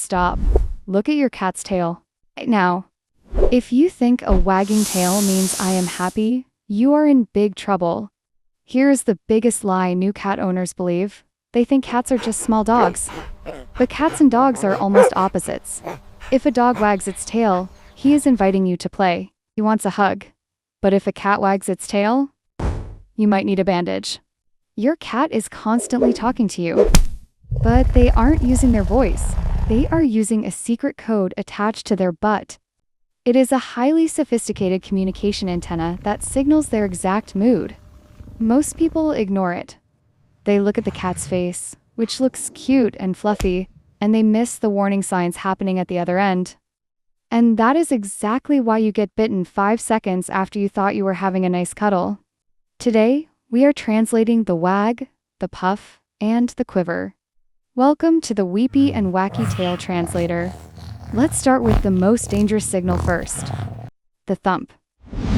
stop. Look at your cat's tail. Right now. If you think a wagging tail means I am happy, you are in big trouble. Here is the biggest lie new cat owners believe. They think cats are just small dogs. But cats and dogs are almost opposites. If a dog wags its tail, he is inviting you to play. He wants a hug. But if a cat wags its tail, you might need a bandage. Your cat is constantly talking to you. But they aren't using their voice. They are using a secret code attached to their butt. It is a highly sophisticated communication antenna that signals their exact mood. Most people ignore it. They look at the cat's face, which looks cute and fluffy, and they miss the warning signs happening at the other end. And that is exactly why you get bitten 5 seconds after you thought you were having a nice cuddle. Today, we are translating the wag, the puff, and the quiver. Welcome to the Weepy and Wacky Tail Translator. Let's start with the most dangerous signal first. The thump.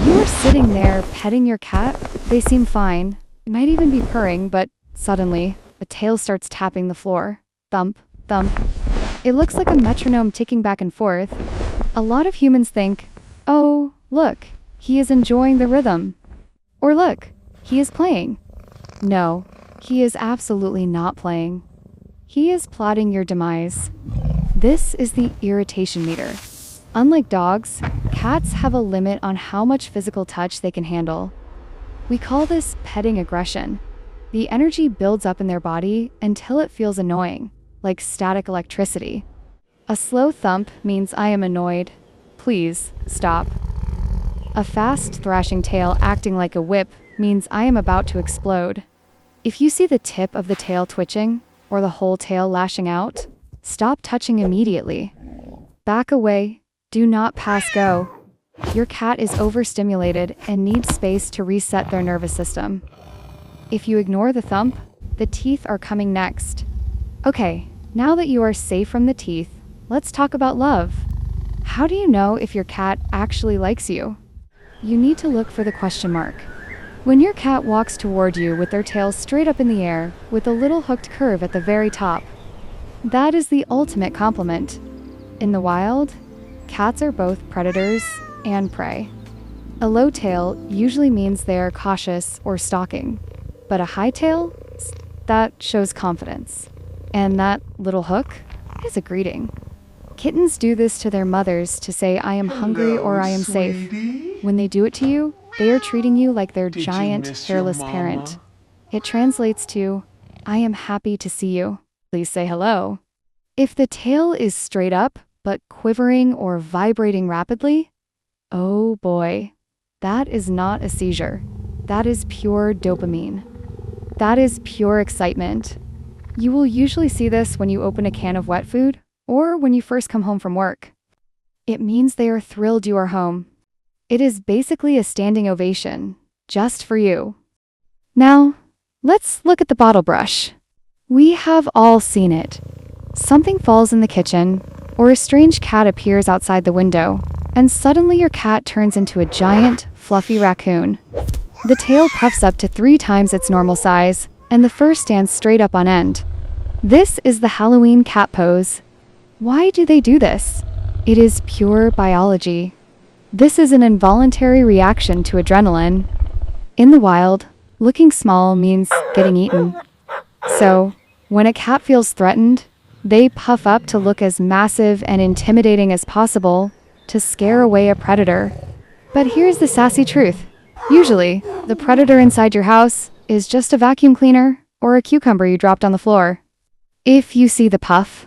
You are sitting there petting your cat. They seem fine. It might even be purring, but suddenly, the tail starts tapping the floor. Thump, thump. It looks like a metronome ticking back and forth. A lot of humans think, oh, look, he is enjoying the rhythm. Or look, he is playing. No, he is absolutely not playing. He is plotting your demise. This is the irritation meter. Unlike dogs, cats have a limit on how much physical touch they can handle. We call this petting aggression. The energy builds up in their body until it feels annoying, like static electricity. A slow thump means I am annoyed. Please, stop. A fast thrashing tail acting like a whip means I am about to explode. If you see the tip of the tail twitching, or the whole tail lashing out, stop touching immediately. Back away. Do not pass go. Your cat is overstimulated and needs space to reset their nervous system. If you ignore the thump, the teeth are coming next. Okay, now that you are safe from the teeth, let's talk about love. How do you know if your cat actually likes you? You need to look for the question mark. When your cat walks toward you with their tail straight up in the air, with a little hooked curve at the very top, that is the ultimate compliment. In the wild, cats are both predators and prey. A low tail usually means they are cautious or stalking, but a high tail, that shows confidence. And that little hook is a greeting. Kittens do this to their mothers to say I am hungry or I am safe. When they do it to you, they are treating you like their giant, hairless parent. It translates to, I am happy to see you. Please say hello. If the tail is straight up, but quivering or vibrating rapidly, oh boy, that is not a seizure. That is pure dopamine. That is pure excitement. You will usually see this when you open a can of wet food or when you first come home from work. It means they are thrilled you are home. It is basically a standing ovation, just for you. Now, let's look at the bottle brush. We have all seen it. Something falls in the kitchen, or a strange cat appears outside the window, and suddenly your cat turns into a giant, fluffy raccoon. The tail puffs up to 3 times its normal size, and the fur stands straight up on end. This is the Halloween cat pose. Why do they do this? It is pure biology. This is an involuntary reaction to adrenaline. In the wild, looking small means getting eaten. So, when a cat feels threatened, they puff up to look as massive and intimidating as possible to scare away a predator. But here's the sassy truth. Usually, the predator inside your house is just a vacuum cleaner or a cucumber you dropped on the floor. If you see the puff,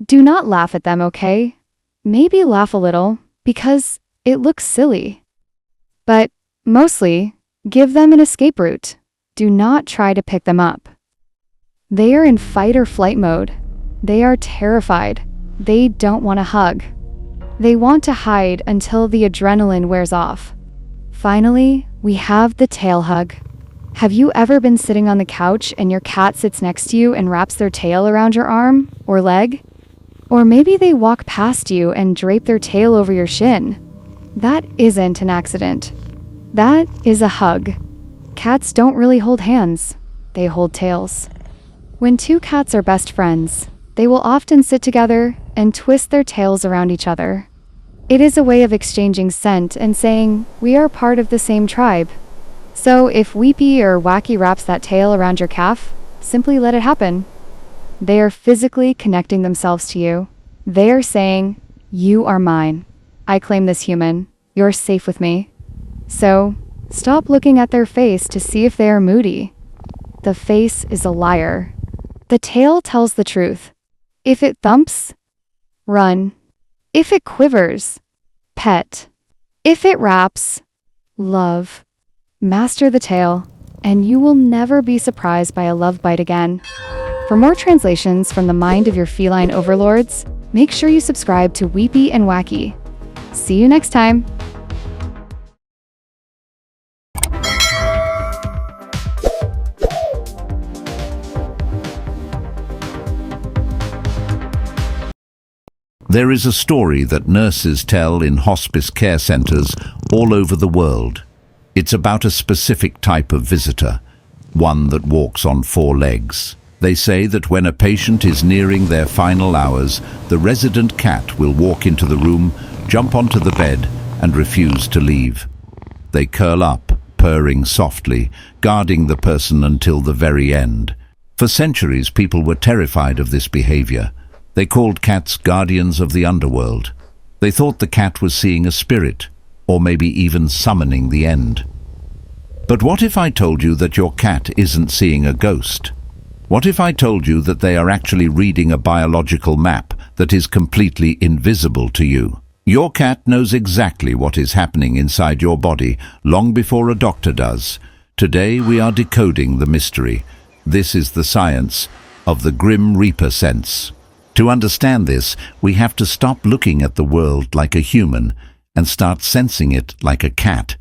do not laugh at them, okay? Maybe laugh a little, because it looks silly. But mostly, give them an escape route. Do not try to pick them up. They are in fight or flight mode. They are terrified. They don't want a hug. They want to hide until the adrenaline wears off. Finally, we have the tail hug. Have you ever been sitting on the couch and your cat sits next to you and wraps their tail around your arm or leg? Or maybe they walk past you and drape their tail over your shin. That isn't an accident. That is a hug. Cats don't really hold hands. They hold tails. When 2 cats are best friends, they will often sit together, and twist their tails around each other. It is a way of exchanging scent and saying, we are part of the same tribe. So if Weepy or Wacky wraps that tail around your calf, simply let it happen. They are physically connecting themselves to you. They are saying, you are mine. I claim this human. You're safe with me. So, stop looking at their face to see if they are moody. The face is a liar. The tail tells the truth. If it thumps, run. If it quivers, pet. If it wraps, love. Master the tail, and you will never be surprised by a love bite again. For more translations from the mind of your feline overlords, make sure you subscribe to Weepy and Wacky. See you next time! There is a story that nurses tell in hospice care centers all over the world. It's about a specific type of visitor, one that walks on 4 legs. They say that when a patient is nearing their final hours, the resident cat will walk into the room, jump onto the bed, and refuse to leave. They curl up, purring softly, guarding the person until the very end. For centuries, people were terrified of this behavior. They called cats guardians of the underworld. They thought the cat was seeing a spirit, or maybe even summoning the end. But what if I told you that your cat isn't seeing a ghost? What if I told you that they are actually reading a biological map that is completely invisible to you? Your cat knows exactly what is happening inside your body long before a doctor does. Today we are decoding the mystery. This is the science of the Grim Reaper sense. To understand this, we have to stop looking at the world like a human and start sensing it like a cat.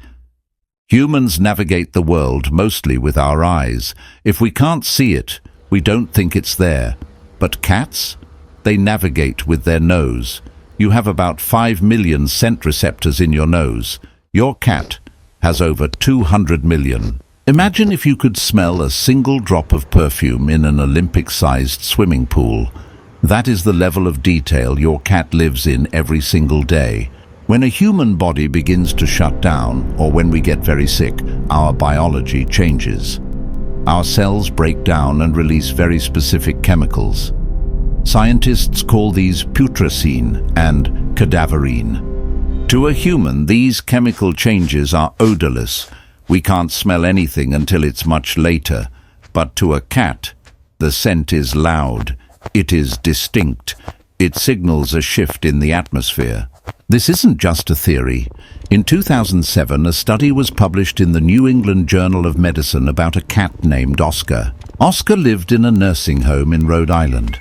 Humans navigate the world mostly with our eyes. If we can't see it, we don't think it's there. But cats? They navigate with their nose. You have about 5 million scent receptors in your nose. Your cat has over 200 million. Imagine if you could smell a single drop of perfume in an Olympic-sized swimming pool. That is the level of detail your cat lives in every single day. When a human body begins to shut down, or when we get very sick, our biology changes. Our cells break down and release very specific chemicals. Scientists call these putrescine and cadaverine. To a human, these chemical changes are odorless. We can't smell anything until it's much later. But to a cat, the scent is loud. It is distinct. It signals a shift in the atmosphere. This isn't just a theory. In 2007, a study was published in the New England Journal of Medicine about a cat named Oscar. Oscar lived in a nursing home in Rhode Island.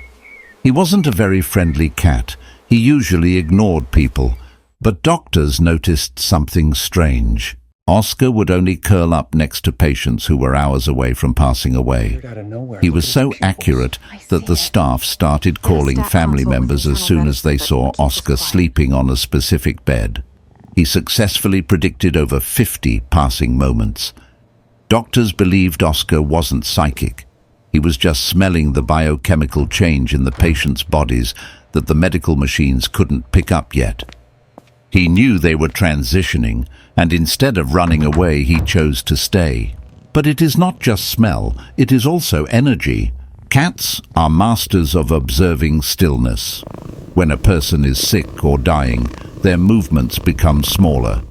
He wasn't a very friendly cat. He usually ignored people. But doctors noticed something strange. Oscar would only curl up next to patients who were hours away from passing away. He was so accurate that the staff started calling family members as soon as they saw Oscar sleeping on a specific bed. He successfully predicted over 50 passing moments. Doctors believed Oscar wasn't psychic. He was just smelling the biochemical change in the patients' bodies that the medical machines couldn't pick up yet. He knew they were transitioning, and instead of running away, he chose to stay. But it is not just smell, it is also energy. Cats are masters of observing stillness. When a person is sick or dying, their movements become smaller.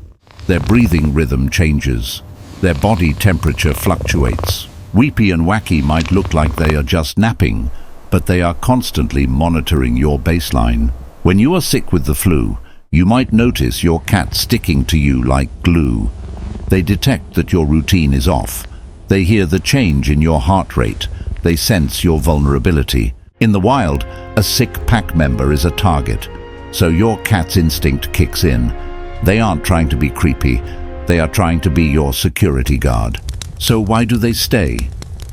Their breathing rhythm changes. Their body temperature fluctuates. Weepy and Wacky might look like they are just napping, but they are constantly monitoring your baseline. When you are sick with the flu, you might notice your cat sticking to you like glue. They detect that your routine is off. They hear the change in your heart rate. They sense your vulnerability. In the wild, a sick pack member is a target, so your cat's instinct kicks in. They aren't trying to be creepy. They are trying to be your security guard. So why do they stay?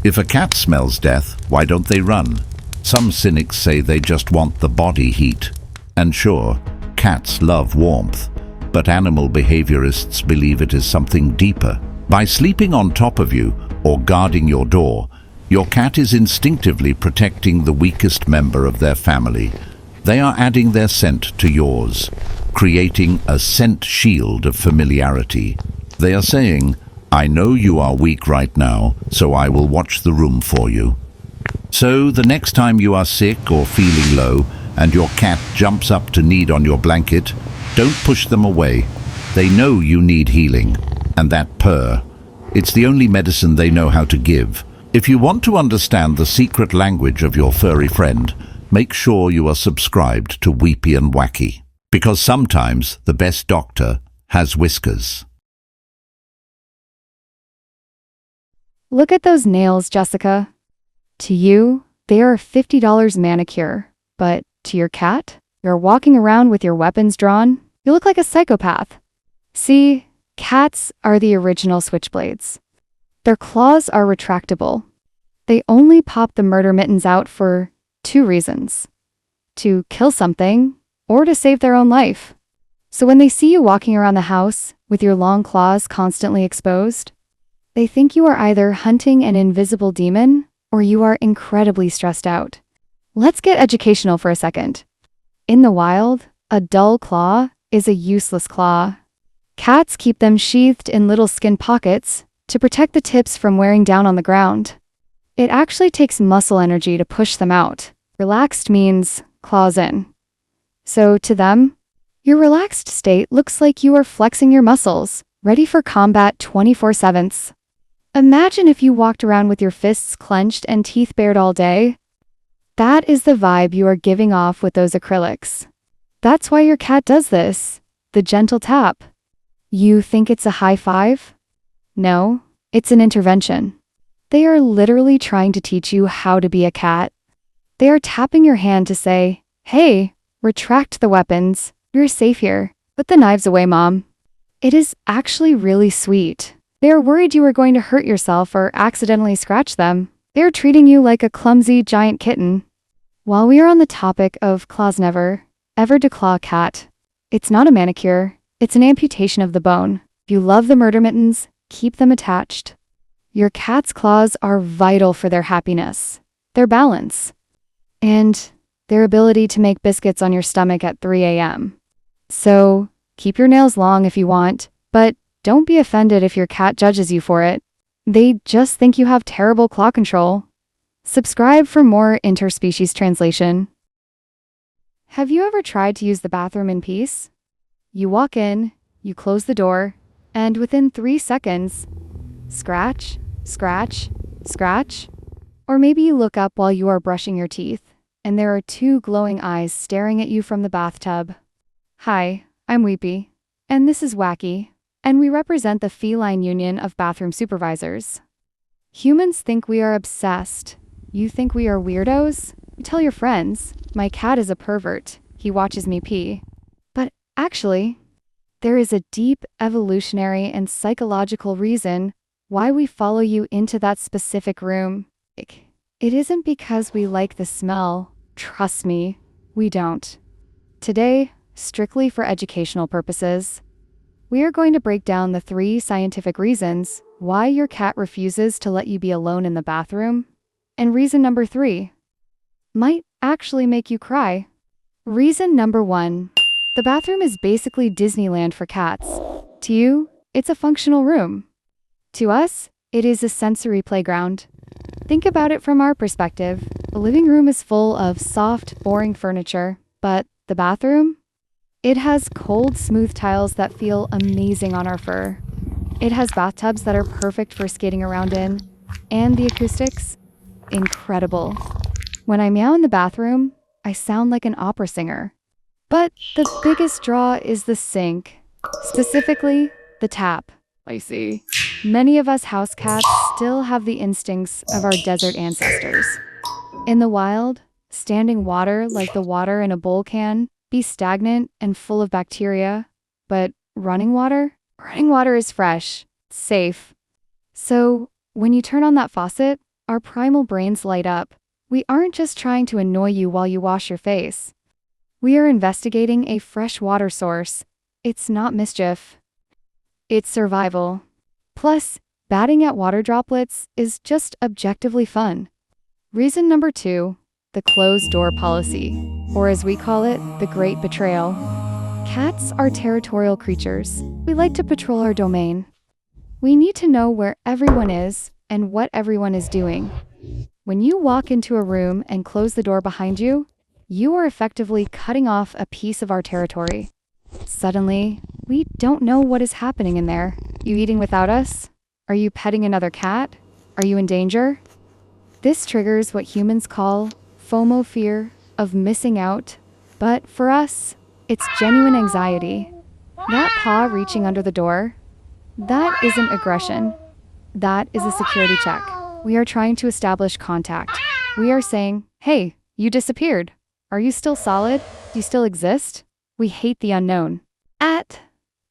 If a cat smells death, why don't they run? Some cynics say they just want the body heat. And sure, cats love warmth, but animal behaviorists believe it is something deeper. By sleeping on top of you or guarding your door, your cat is instinctively protecting the weakest member of their family. They are adding their scent to yours, creating a scent shield of familiarity. They are saying, I know you are weak right now, so I will watch the room for you. So the next time you are sick or feeling low and your cat jumps up to knead on your blanket, don't push them away. They know you need healing, and that purr, it's the only medicine they know how to give. If you want to understand the secret language of your furry friend, make sure you are subscribed to Weepy and Wacky, because sometimes the best doctor has whiskers. Look at those nails, Jessica. To you, they are $50 manicure, but to your cat, you're walking around with your weapons drawn. You look like a psychopath. See, cats are the original switchblades. Their claws are retractable. They only pop the murder mittens out for 2 reasons: to kill something or to save their own life. So when they see you walking around the house with your long claws constantly exposed, they think you are either hunting an invisible demon or you are incredibly stressed out. Let's get educational for a second. In the wild, a dull claw is a useless claw. Cats keep them sheathed in little skin pockets to protect the tips from wearing down on the ground. It actually takes muscle energy to push them out. Relaxed means claws in. So to them, your relaxed state looks like you are flexing your muscles, ready for combat 24/7. Imagine if you walked around with your fists clenched and teeth bared all day. That is the vibe you are giving off with those acrylics. That's why your cat does this, the gentle tap. You think it's a high five? No, it's an intervention. They are literally trying to teach you how to be a cat. They are tapping your hand to say, hey, retract the weapons, you're safe here, put the knives away, Mom. It is actually really sweet. They are worried you are going to hurt yourself or accidentally scratch them. They are treating you like a clumsy giant kitten. While we are on the topic of claws never, ever declaw a cat, it's not a manicure, it's an amputation of the bone. If you love the murder mittens, keep them attached. Your cat's claws are vital for their happiness, their balance, and their ability to make biscuits on your stomach at 3 a.m. So, keep your nails long if you want, but don't be offended if your cat judges you for it. They just think you have terrible claw control. Subscribe for more interspecies translation. Have you ever tried to use the bathroom in peace? You walk in, you close the door, and within 3 seconds, scratch, scratch, scratch. Or maybe you look up while you are brushing your teeth, and there are 2 glowing eyes staring at you from the bathtub. Hi, I'm Weepy, and this is Wacky, and we represent the feline union of bathroom supervisors. Humans think we are obsessed. You think we are weirdos? You tell your friends, my cat is a pervert, he watches me pee. But actually, there is a deep evolutionary and psychological reason why we follow you into that specific room. It isn't because we like the smell. Trust me, we don't. Today, strictly for educational purposes, we are going to break down the 3 scientific reasons why your cat refuses to let you be alone in the bathroom. And reason number 3 might actually make you cry. Reason number 1. The bathroom is basically Disneyland for cats. To you, it's a functional room. To us, it is a sensory playground. Think about it from our perspective. The living room is full of soft, boring furniture, but the bathroom? It has cold, smooth tiles that feel amazing on our fur. It has bathtubs that are perfect for skating around in, and the acoustics? Incredible. When I meow in the bathroom, I sound like an opera singer. But the biggest draw is the sink, specifically the tap. I see. Many of us house cats still have the instincts of our desert ancestors. In the wild, standing water like the water in a bowl can be stagnant and full of bacteria, but running water is fresh, safe. So when you turn on that faucet, our primal brains light up. We aren't just trying to annoy you while you wash your face. We are investigating a fresh water source. It's not mischief. It's survival. Plus, batting at water droplets is just objectively fun. Reason number 2. the closed door policy, or as we call it, the Great Betrayal. Cats are territorial creatures. We like to patrol our domain. We need to know where everyone is and what everyone is doing. When you walk into a room and close the door behind you, you are effectively cutting off a piece of our territory. Suddenly, we don't know what is happening in there. You eating without us? Are you petting another cat? Are you in danger? This triggers what humans call FOMO, fear of missing out. But for us, it's genuine anxiety. That paw reaching under the door, that isn't aggression. That is a security check. We are trying to establish contact. We are saying, hey, you disappeared. Are you still solid? Do you still exist? We hate the unknown.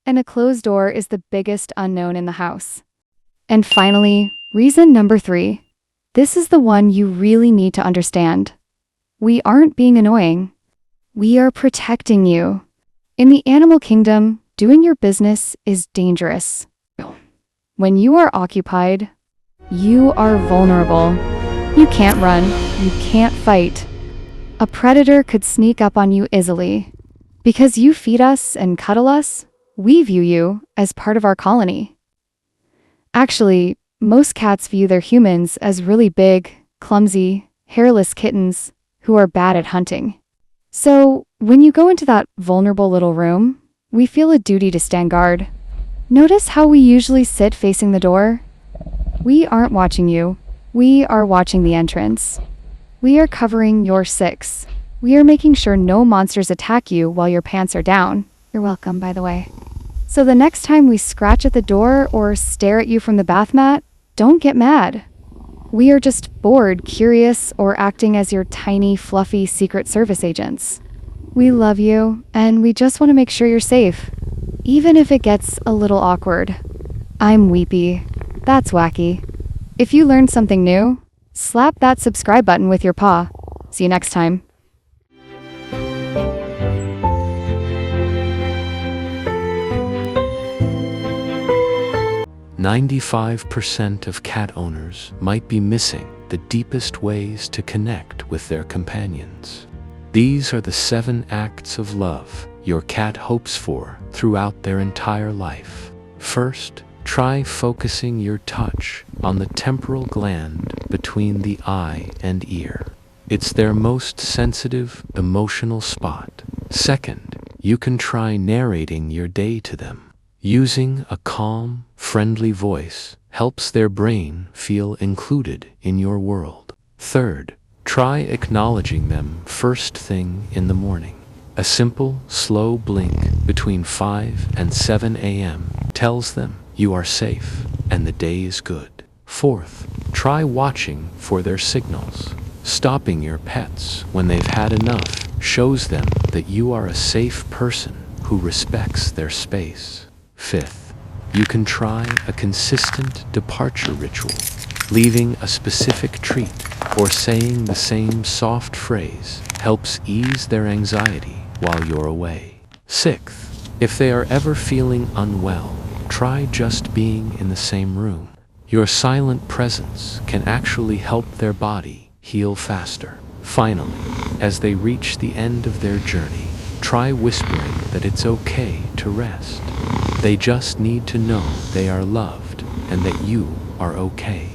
And a closed door is the biggest unknown in the house. And finally, reason number 3. This is the one you really need to understand. We aren't being annoying. We are protecting you. In the animal kingdom, doing your business is dangerous. When you are occupied, you are vulnerable. You can't run. You can't fight. A predator could sneak up on you easily. Because you feed us and cuddle us, we view you as part of our colony. Actually, most cats view their humans as really big, clumsy, hairless kittens who are bad at hunting. So, when you go into that vulnerable little room, we feel a duty to stand guard. Notice how we usually sit facing the door? We aren't watching you. We are watching the entrance. We are covering your 6. We are making sure no monsters attack you while your pants are down. You're welcome, by the way. So the next time we scratch at the door or stare at you from the bath mat, don't get mad. We are just bored, curious, or acting as your tiny, fluffy Secret Service agents. We love you, and we just want to make sure you're safe, even if it gets a little awkward. I'm Weepy. That's Wacky. If you learned something new, slap that subscribe button with your paw. See you next time. 95% of cat owners might be missing the deepest ways to connect with their companions. These are the 7 acts of love your cat hopes for throughout their entire life. First, try focusing your touch on the temporal gland between the eye and ear. It's their most sensitive, emotional spot. Second, you can try narrating your day to them. Using a calm, friendly voice helps their brain feel included in your world. Third, try acknowledging them first thing in the morning. A simple, slow blink between 5 and 7 a.m. tells them you are safe and the day is good. Fourth, try watching for their signals. Stopping your pets when they've had enough shows them that you are a safe person who respects their space. Fifth, you can try a consistent departure ritual. Leaving a specific treat or saying the same soft phrase helps ease their anxiety while you're away. Sixth, if they are ever feeling unwell, try just being in the same room. Your silent presence can actually help their body heal faster. Finally, as they reach the end of their journey, try whispering that it's okay to rest. They just need to know they are loved and that you are okay.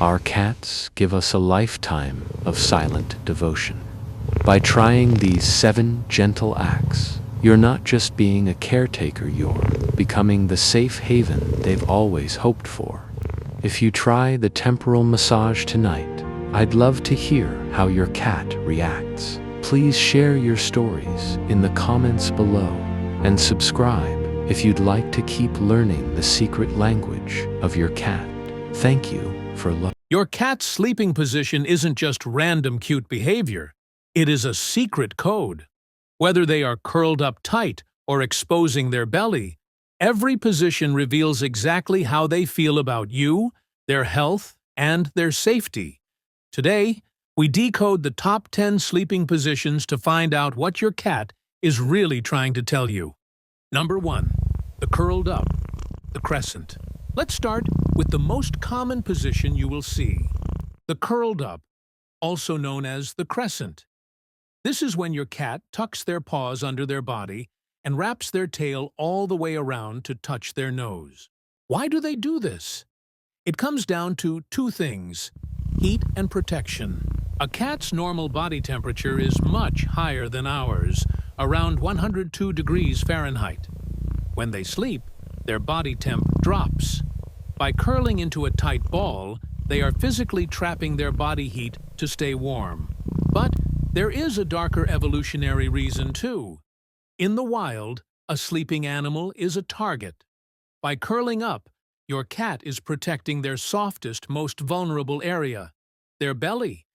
Our cats give us a lifetime of silent devotion. By trying these 7 gentle acts, you're not just being a caretaker, you're becoming the safe haven they've always hoped for. If you try the temporal massage tonight, I'd love to hear how your cat reacts. Please share your stories in the comments below and subscribe if you'd like to keep learning the secret language of your cat. Thank you for love. Your cat's sleeping position isn't just random cute behavior. It is a secret code. Whether they are curled up tight or exposing their belly, every position reveals exactly how they feel about you, their health, and their safety. Today, we decode the top 10 sleeping positions to find out what your cat is really trying to tell you. Number 1. The curled up, the crescent. Let's start with the most common position you will see, the curled up. also known as the crescent. This is when your cat tucks their paws under their body and wraps their tail all the way around to touch their nose. Why do they do this? It comes down to two things: heat and protection. A cat's normal body temperature is much higher than ours, around 102 degrees Fahrenheit. When they sleep, their body temp drops. By curling into a tight ball, they are physically trapping their body heat to stay warm. But there is a darker evolutionary reason too. In the wild, a sleeping animal is a target. By curling up, your cat is protecting their softest, most vulnerable area, their belly,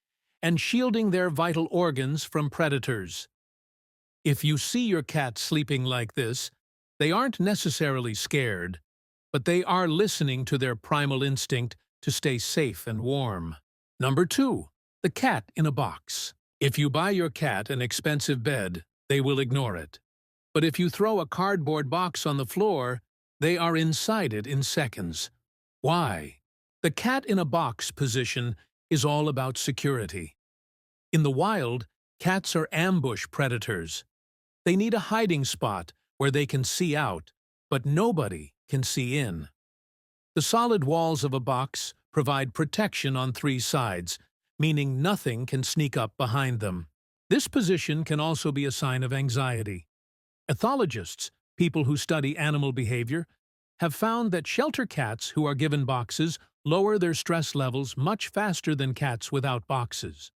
and shielding their vital organs from predators. If you see your cat sleeping like this, they aren't necessarily scared, but they are listening to their primal instinct to stay safe and warm. Number 2, the cat in a box. If you buy your cat an expensive bed, they will ignore it. But if you throw a cardboard box on the floor, they are inside it in seconds. Why? The cat in a box position is all about security. In the wild, cats are ambush predators. They need a hiding spot where they can see out, but nobody can see in. The solid walls of a box provide protection on 3 sides, meaning nothing can sneak up behind them. This position can also be a sign of anxiety. Ethologists, people who study animal behavior, have found that shelter cats who are given boxes lower their stress levels much faster than cats without boxes.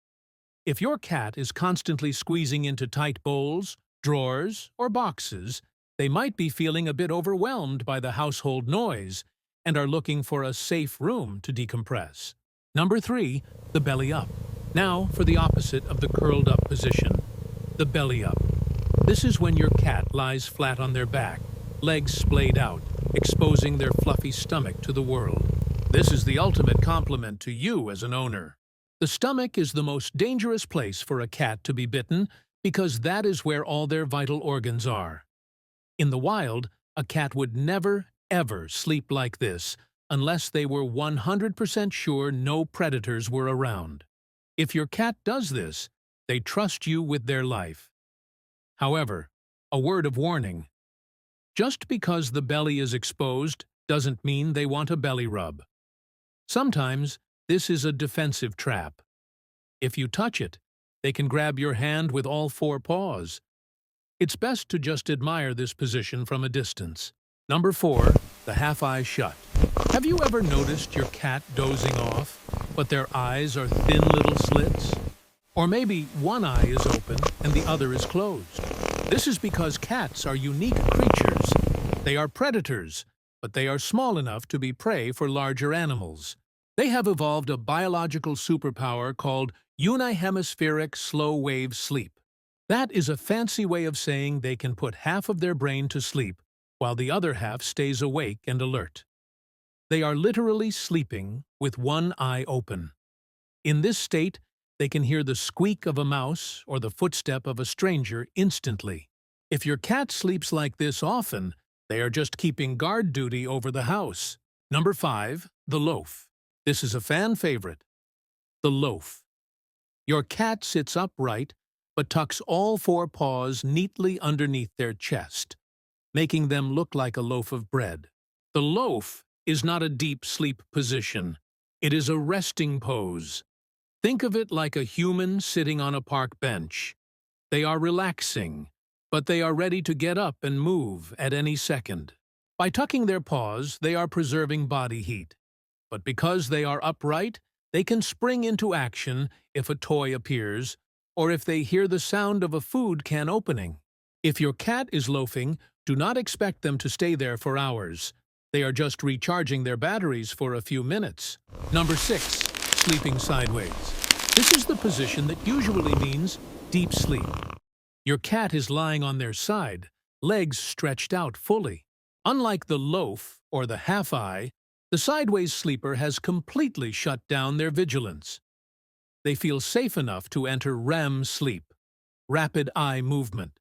If your cat is constantly squeezing into tight bowls, drawers, or boxes, they might be feeling a bit overwhelmed by the household noise and are looking for a safe room to decompress. Number 3, the belly up. Now for the opposite of the curled up position, the belly up. This is when your cat lies flat on their back, legs splayed out, exposing their fluffy stomach to the world. This is the ultimate compliment to you as an owner. The stomach is the most dangerous place for a cat to be bitten because that is where all their vital organs are. In the wild, a cat would never, ever sleep like this unless they were 100% sure no predators were around. If your cat does this, they trust you with their life. However, a word of warning. Just because the belly is exposed doesn't mean they want a belly rub. Sometimes this is a defensive trap. If you touch it, they can grab your hand with all 4 paws. It's best to just admire this position from a distance. Number 4, the half eye shut. Have you ever noticed your cat dozing off, but their eyes are thin little slits? Or maybe one eye is open and the other is closed. This is because cats are unique creatures. They are predators, but they are small enough to be prey for larger animals. They have evolved a biological superpower called unihemispheric slow-wave sleep. That is a fancy way of saying they can put half of their brain to sleep while the other half stays awake and alert. They are literally sleeping with one eye open. In this state, they can hear the squeak of a mouse or the footstep of a stranger instantly. If your cat sleeps like this often, they are just keeping guard duty over the house. Number 5, the loaf. This is a fan favorite. The loaf. Your cat sits upright, but tucks all 4 paws neatly underneath their chest, making them look like a loaf of bread. The loaf is not a deep sleep position. It is a resting pose. Think of it like a human sitting on a park bench. They are relaxing, but they are ready to get up and move at any second. By tucking their paws, they are preserving body heat. But because they are upright, they can spring into action if a toy appears, or if they hear the sound of a food can opening. If your cat is loafing, do not expect them to stay there for hours. They are just recharging their batteries for a few minutes. Number 6, sleeping sideways. This is the position that usually means deep sleep. Your cat is lying on their side, legs stretched out fully. Unlike the loaf or the half-eye, the sideways sleeper has completely shut down their vigilance. They feel safe enough to enter REM sleep, rapid eye movement.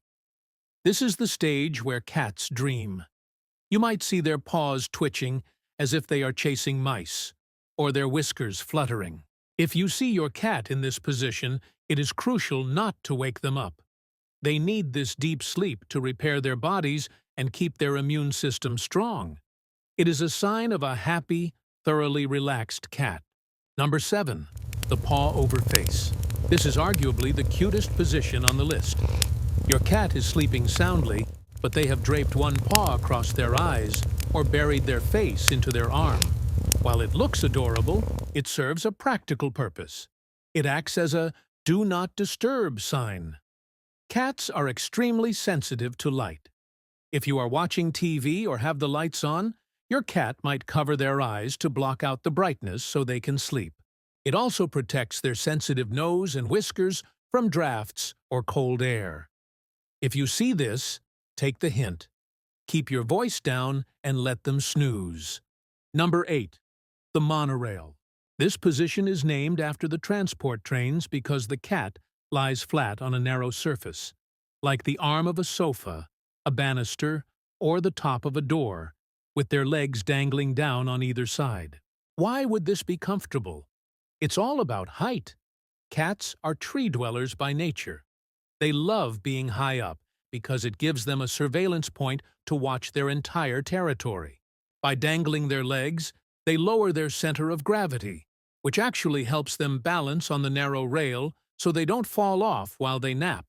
This is the stage where cats dream. You might see their paws twitching as if they are chasing mice, or their whiskers fluttering. If you see your cat in this position, it is crucial not to wake them up. They need this deep sleep to repair their bodies and keep their immune system strong. It is a sign of a happy, thoroughly relaxed cat. Number 7. The paw over face. This is arguably the cutest position on the list. Your cat is sleeping soundly, but they have draped one paw across their eyes or buried their face into their arm. While it looks adorable, it serves a practical purpose. It acts as a "do not disturb" sign. Cats are extremely sensitive to light. If you are watching TV or have the lights on, your cat might cover their eyes to block out the brightness so they can sleep. It also protects their sensitive nose and whiskers from drafts or cold air. If you see this, take the hint. Keep your voice down and let them snooze. Number 8. The monorail. This position is named after the transport trains because the cat lies flat on a narrow surface, like the arm of a sofa, a banister, or the top of a door, with their legs dangling down on either side. Why would this be comfortable? It's all about height. Cats are tree dwellers by nature. They love being high up because it gives them a surveillance point to watch their entire territory. By dangling their legs, they lower their center of gravity, which actually helps them balance on the narrow rail so they don't fall off while they nap.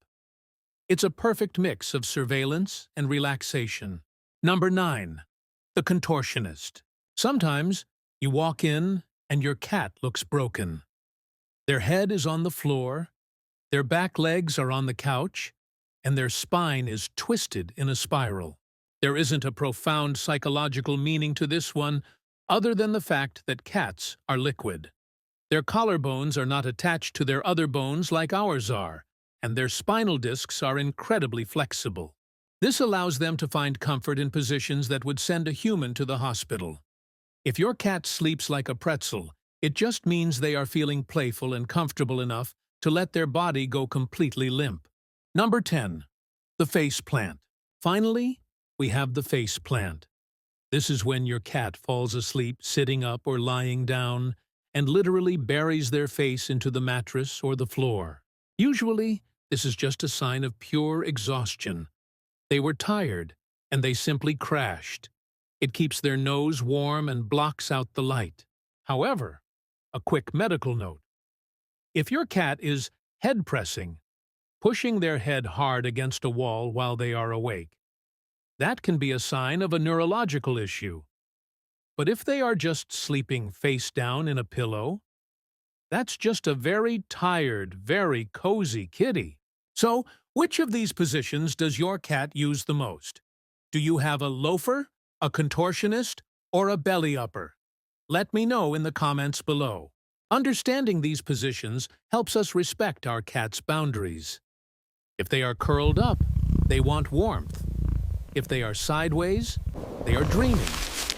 It's a perfect mix of surveillance and relaxation. Number 9. The contortionist. Sometimes you walk in and your cat looks broken. Their head is on the floor, their back legs are on the couch, and their spine is twisted in a spiral. There isn't a profound psychological meaning to this one other than the fact that cats are liquid. Their collarbones are not attached to their other bones like ours are, and their spinal discs are incredibly flexible. This allows them to find comfort in positions that would send a human to the hospital. If your cat sleeps like a pretzel, it just means they are feeling playful and comfortable enough to let their body go completely limp. Number 10. The face plant. Finally, we have the face plant. This is when your cat falls asleep sitting up or lying down and literally buries their face into the mattress or the floor. Usually, this is just a sign of pure exhaustion. They were tired, and they simply crashed. It keeps their nose warm and blocks out the light. However, a quick medical note. If your cat is head pressing, pushing their head hard against a wall while they are awake, that can be a sign of a neurological issue. But if they are just sleeping face down in a pillow, that's just a very tired, very cozy kitty. So, which of these positions does your cat use the most? Do you have a loafer, a contortionist, or a belly upper? Let me know in the comments below. Understanding these positions helps us respect our cat's boundaries. If they are curled up, they want warmth. If they are sideways, they are dreaming.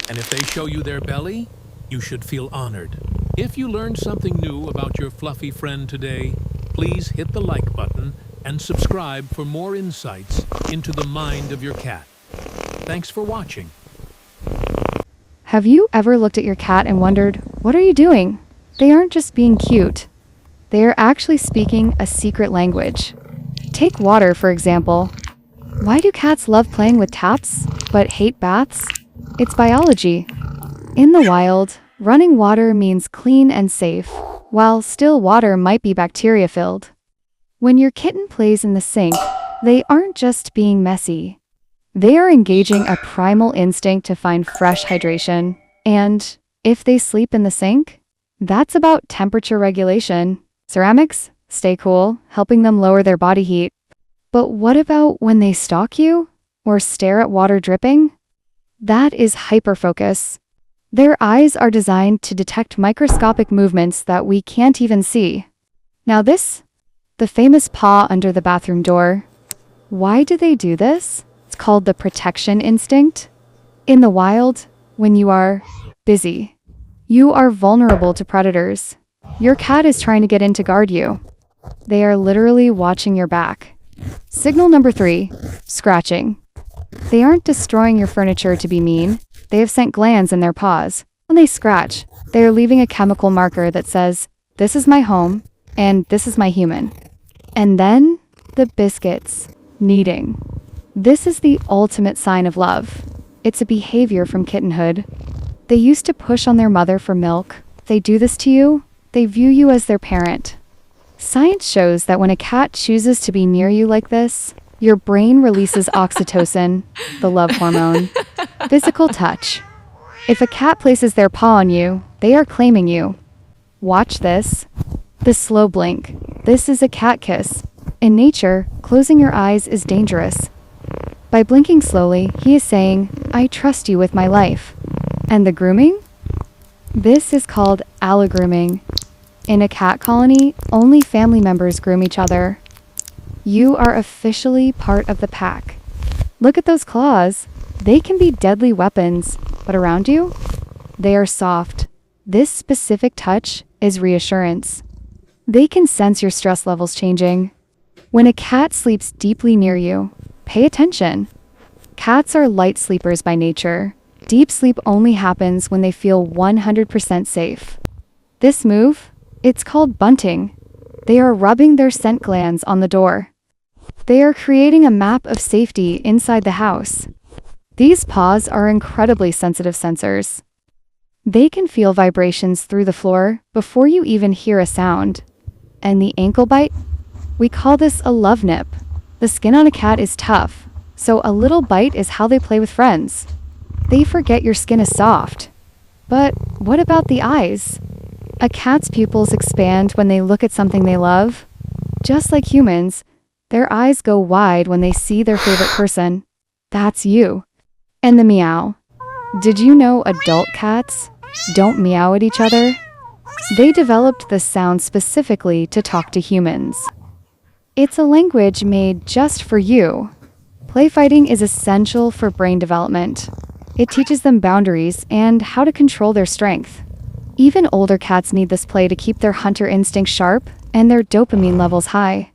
And if they show you their belly, you should feel honored. If you learned something new about your fluffy friend today, please hit the like button and subscribe for more insights into the mind of your cat. Thanks for watching. Have you ever looked at your cat and wondered, what are you doing? They aren't just being cute. They are actually speaking a secret language. Take water, for example. Why do cats love playing with taps, but hate baths? It's biology. In the wild, running water means clean and safe, while still water might be bacteria-filled. When your kitten plays in the sink, they aren't just being messy. They are engaging a primal instinct to find fresh hydration. And if they sleep in the sink, that's about temperature regulation. Ceramics stay cool, helping them lower their body heat. But what about when they stalk you or stare at water dripping? That is hyperfocus. Their eyes are designed to detect microscopic movements that we can't even see. Now this, the famous paw under the bathroom door. Why do they do this? It's called the protection instinct. In the wild, when you are busy, you are vulnerable to predators. Your cat is trying to get in to guard you. They are literally watching your back. Signal number 3, scratching. They aren't destroying your furniture to be mean. They have scent glands in their paws. When they scratch, they are leaving a chemical marker that says, This is my home, and this is my human. And then, the biscuits. Kneading. This is the ultimate sign of love. It's a behavior from kittenhood. They used to push on their mother for milk. They do this to you. They view you as their parent. Science shows that when a cat chooses to be near you like this, your brain releases oxytocin, the love hormone. Physical touch. If a cat places their paw on you, they are claiming you. Watch this. The slow blink. This is a cat kiss. In nature, closing your eyes is dangerous. By blinking slowly, he is saying, I trust you with my life. And the grooming? This is called allogrooming. In a cat colony, only family members groom each other. You are officially part of the pack. Look at those claws. They can be deadly weapons, but around you, they are soft. This specific touch is reassurance. They can sense your stress levels changing. When a cat sleeps deeply near you, pay attention. Cats are light sleepers by nature. Deep sleep only happens when they feel 100% safe. This move, it's called bunting. They are rubbing their scent glands on the door. They are creating a map of safety inside the house. These paws are incredibly sensitive sensors. They can feel vibrations through the floor before you even hear a sound. And the ankle bite? We call this a love nip. The skin on a cat is tough, so a little bite is how they play with friends. They forget your skin is soft. But what about the eyes? A cat's pupils expand when they look at something they love. Just like humans, their eyes go wide when they see their favorite person. That's you. And the meow. Did you know adult cats don't meow at each other? They developed this sound specifically to talk to humans. It's a language made just for you. Play fighting is essential for brain development. It teaches them boundaries and how to control their strength. Even older cats need this play to keep their hunter instinct sharp and their dopamine levels high.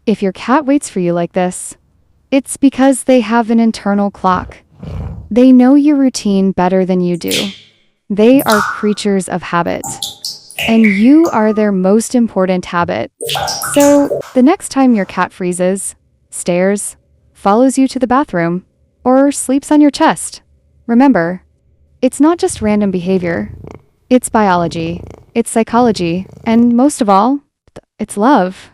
If your cat waits for you like this, it's because they have an internal clock. They know your routine better than you do. They are creatures of habit. And you are their most important habit. So, the next time your cat freezes, stares, follows you to the bathroom, or sleeps on your chest, remember, it's not just random behavior. It's biology, it's psychology, and most of all, it's love.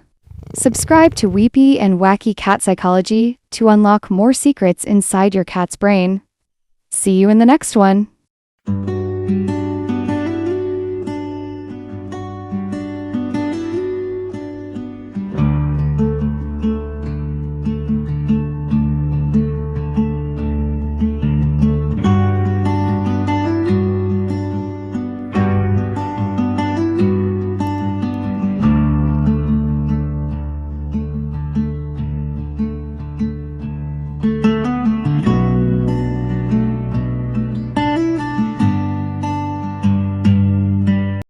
Subscribe to Weepy and Wacky Cat Psychology to unlock more secrets inside your cat's brain. See you in the next one.